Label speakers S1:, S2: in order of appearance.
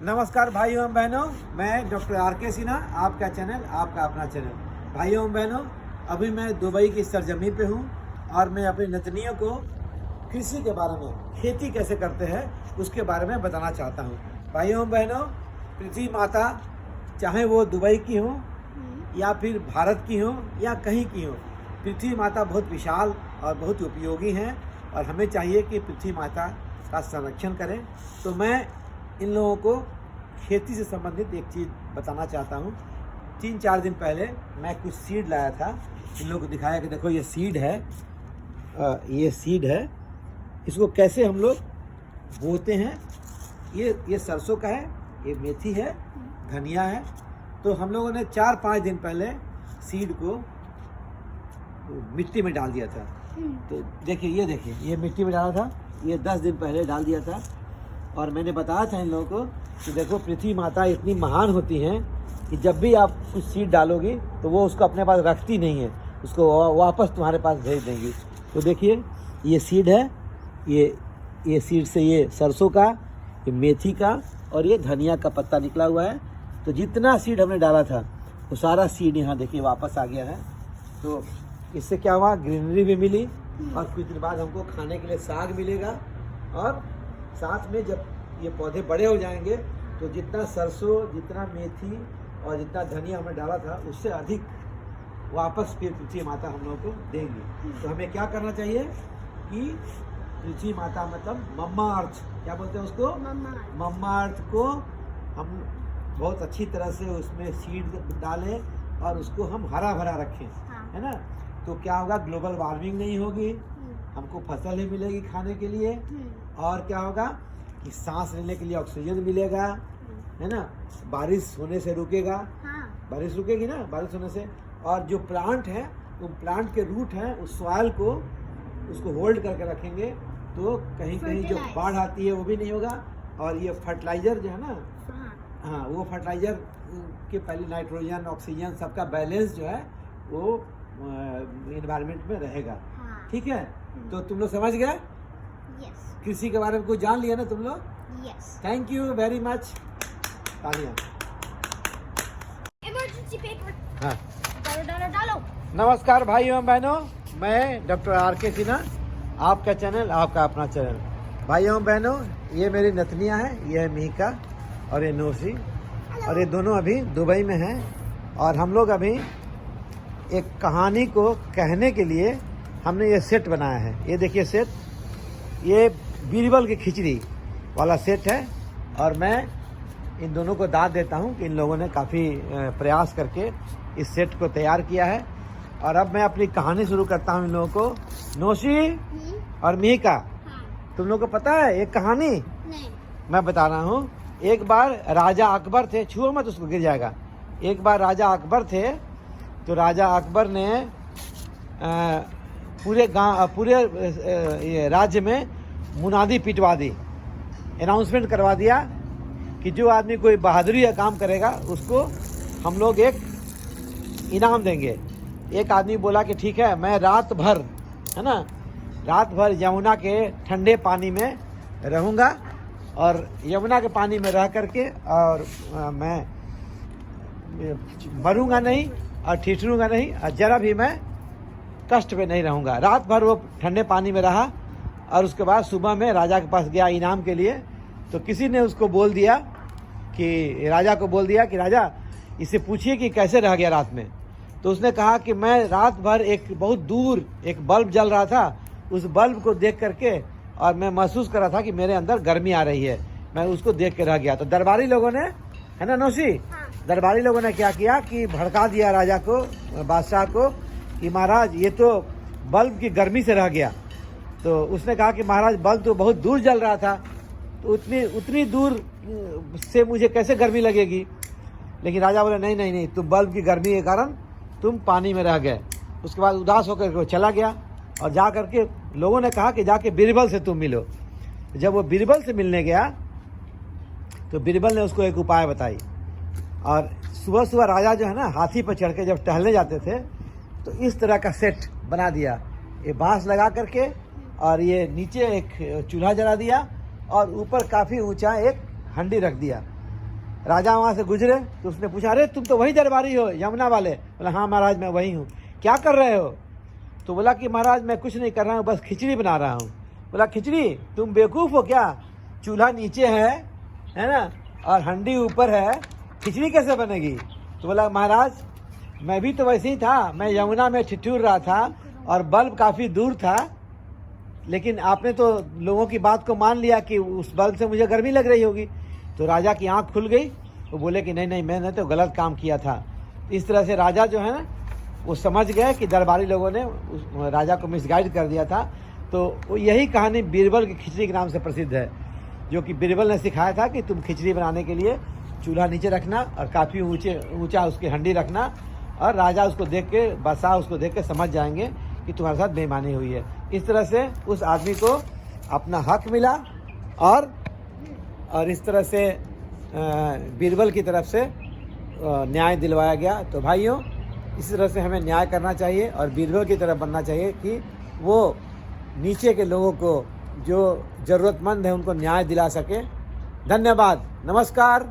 S1: नमस्कार भाइयों एवं बहनों, मैं डॉक्टर आर.के. सिन्हा, आपका चैनल, आपका अपना चैनल। भाइयों एवं बहनों, अभी मैं दुबई की सरजमी पे हूँ और मैं अपनी नतनियों को कृषि के बारे में, खेती कैसे करते हैं उसके बारे में बताना चाहता हूँ। भाइयों एवं बहनों, पृथ्वी माता चाहे वो दुबई की हो या फिर भारत की हो या कहीं की हो, पृथ्वी माता बहुत विशाल और बहुत उपयोगी हैं और हमें चाहिए कि पृथ्वी माता का संरक्षण करें। तो मैं इन लोगों को खेती से संबंधित एक चीज़ बताना चाहता हूँ। 3-4 दिन पहले मैं कुछ सीड लाया था, इन लोगों को दिखाया कि देखो ये सीड है, ये सीड है, इसको कैसे हम लोग बोते हैं। ये सरसों का है, ये मेथी है, धनिया है। तो हम लोगों ने 4-5 दिन पहले सीड को मिट्टी में डाल दिया था। तो देखिए ये मिट्टी में डाला था, ये 10 दिन पहले डाल दिया था। और मैंने बताया था इन लोगों को कि देखो पृथ्वी माता इतनी महान होती हैं कि जब भी आप कुछ सीड डालोगी तो वो उसको अपने पास रखती नहीं है, उसको वापस तुम्हारे पास भेज देंगी। तो देखिए ये सीड है, ये सीड से ये सरसों का, ये मेथी का और ये धनिया का पत्ता निकला हुआ है। तो जितना सीड हमने डाला था वो सारा सीड यहाँ देखिए वापस आ गया है। तो इससे क्या हुआ, ग्रीनरी भी मिली और कुछ दिन बाद हमको खाने के लिए साग मिलेगा। और साथ में जब ये पौधे बड़े हो जाएंगे तो जितना सरसों, जितना मेथी और जितना धनिया हमने डाला था उससे अधिक वापस फिर पृथ्वी माता हम लोगों को देंगी। तो हमें क्या करना चाहिए कि पृथ्वी माता मतलब मम्मा अर्थ, क्या बोलते हैं उसको, मम्मा अर्थ को हम बहुत अच्छी तरह से उसमें सीड डालें और उसको हम हरा भरा रखें, है ना। तो क्या होगा, ग्लोबल वार्मिंग नहीं होगी, हमको फसल ही मिलेगी खाने के लिए। और क्या होगा कि सांस लेने के लिए ऑक्सीजन मिलेगा, है ना। बारिश होने से रुकेगा, बारिश रुकेगी ना बारिश होने से। और जो प्लांट है, वो प्लांट के रूट हैं, उस सॉइल को उसको होल्ड करके रखेंगे तो कहीं कहीं जो बाढ़ आती है वो भी नहीं होगा। और ये फर्टिलाइजर जो है ना, हाँ वो फर्टिलाइजर के पहले नाइट्रोजन, ऑक्सीजन सबका बैलेंस जो है वो एनवायरनमेंट में रहेगा। ठीक है, तो तुम लोग समझ गए? कृषि के बारे में कुछ जान लिया ना तुम लोग? Thank you very much. तालियां।
S2: Emergency paper.
S1: हाँ।
S2: डालो।
S1: नमस्कार भाइयों एवं बहनों, मैं डॉक्टर आर.के. सिन्हा, आपका चैनल, आपका अपना चैनल। भाइयों एवं बहनों, ये मेरी नतनियां हैं, ये है मिहिका और ये नोसी, और ये दोनों अभी दुबई में हैं। और हम लोग अभी एक कहानी को कहने के लिए हमने ये सेट बनाया है। ये देखिए सेट, ये बीरबल की खिचड़ी वाला सेट है। और मैं इन दोनों को दाद देता हूँ कि इन लोगों ने काफ़ी प्रयास करके इस सेट को तैयार किया है। और अब मैं अपनी कहानी शुरू करता हूँ इन लोगों को। नोशी और मिहिका, तुम लोगों को पता है एक कहानी?
S2: नहीं।
S1: मैं बता रहा हूँ। एक बार राजा अकबर थे, छुओ मत उसको, गिर जाएगा। एक बार राजा अकबर थे, तो राजा अकबर ने पूरे राज्य में मुनादी पिटवा दी, अनाउंसमेंट करवा दिया कि जो आदमी कोई बहादुरी का काम करेगा उसको हम लोग एक इनाम देंगे। एक आदमी बोला कि ठीक है, मैं रात भर, है ना, रात भर यमुना के ठंडे पानी में रहूँगा और यमुना के पानी में रह करके और मैं मरूंगा नहीं और ठिठरूंगा नहीं और जरा भी मैं कष्ट में नहीं रहूँगा। रात भर वो ठंडे पानी में रहा और उसके बाद सुबह में राजा के पास गया इनाम के लिए। तो किसी ने उसको बोल दिया कि राजा को बोल दिया कि राजा, इससे पूछिए कि कैसे रह गया रात में। तो उसने कहा कि मैं रात भर एक बहुत दूर एक बल्ब जल रहा था, उस बल्ब को देख करके और मैं महसूस कर रहा था कि मेरे अंदर गर्मी आ रही है, मैं उसको देख के रह गया। तो दरबारी लोगों ने, है ना नौसी, दरबारी लोगों ने क्या किया कि भड़का दिया राजा को, बादशाह को, कि महाराज ये तो बल्ब की गर्मी से रह गया। तो उसने कहा कि महाराज बल्ब तो बहुत दूर जल रहा था, तो उतनी दूर से मुझे कैसे गर्मी लगेगी। लेकिन राजा बोले नहीं, तुम बल्ब की गर्मी के कारण तुम पानी में रह गए। उसके बाद उदास होकर वो चला गया और जा करके लोगों ने कहा कि जाके बीरबल से तुम मिलो। जब वो बीरबल से मिलने गया तो बीरबल ने उसको एक उपाय बताई। और सुबह सुबह राजा जो है ना, हाथी पर चढ़ के जब टहलने जाते थे तो इस तरह का सेट बना दिया, ये बांस लगा करके, और ये नीचे एक चूल्हा जला दिया और ऊपर काफ़ी ऊंचा एक हंडी रख दिया। राजा वहाँ से गुजरे तो उसने पूछा, अरे तुम तो वही दरबारी हो यमुना वाले? बोला हाँ महाराज मैं वही हूँ। क्या कर रहे हो? तो बोला कि महाराज मैं कुछ नहीं कर रहा हूँ, बस खिचड़ी बना रहा हूँ। बोला खिचड़ी? तुम बेवकूफ़ हो क्या? चूल्हा नीचे है ना, और हंडी ऊपर है, खिचड़ी कैसे बनेगी? तो बोला महाराज मैं भी तो वैसे ही था, मैं यमुना में ठिठुर रहा था और बल्ब काफ़ी दूर था, लेकिन आपने तो लोगों की बात को मान लिया कि उस बल्ब से मुझे गर्मी लग रही होगी। तो राजा की आंख खुल गई, वो बोले कि नहीं नहीं मैंने तो गलत काम किया था। इस तरह से राजा जो है ना वो समझ गए कि दरबारी लोगों ने उस राजा को मिसगाइड कर दिया था। तो यही कहानी बीरबल की खिचड़ी के नाम से प्रसिद्ध है, जो कि बीरबल ने सिखाया था कि तुम खिचड़ी बनाने के लिए चूल्हा नीचे रखना और काफ़ी ऊंचा उसकी हंडी रखना, और राजा उसको देख के, बादशाह उसको देख के समझ जाएंगे कि तुम्हारे साथ बेईमानी हुई है। इस तरह से उस आदमी को अपना हक मिला और इस तरह से बीरबल की तरफ से न्याय दिलवाया गया। तो भाइयों इसी तरह से हमें न्याय करना चाहिए और बीरबल की तरफ बनना चाहिए कि वो नीचे के लोगों को, जो ज़रूरतमंद है, उनको न्याय दिला सके। धन्यवाद, नमस्कार।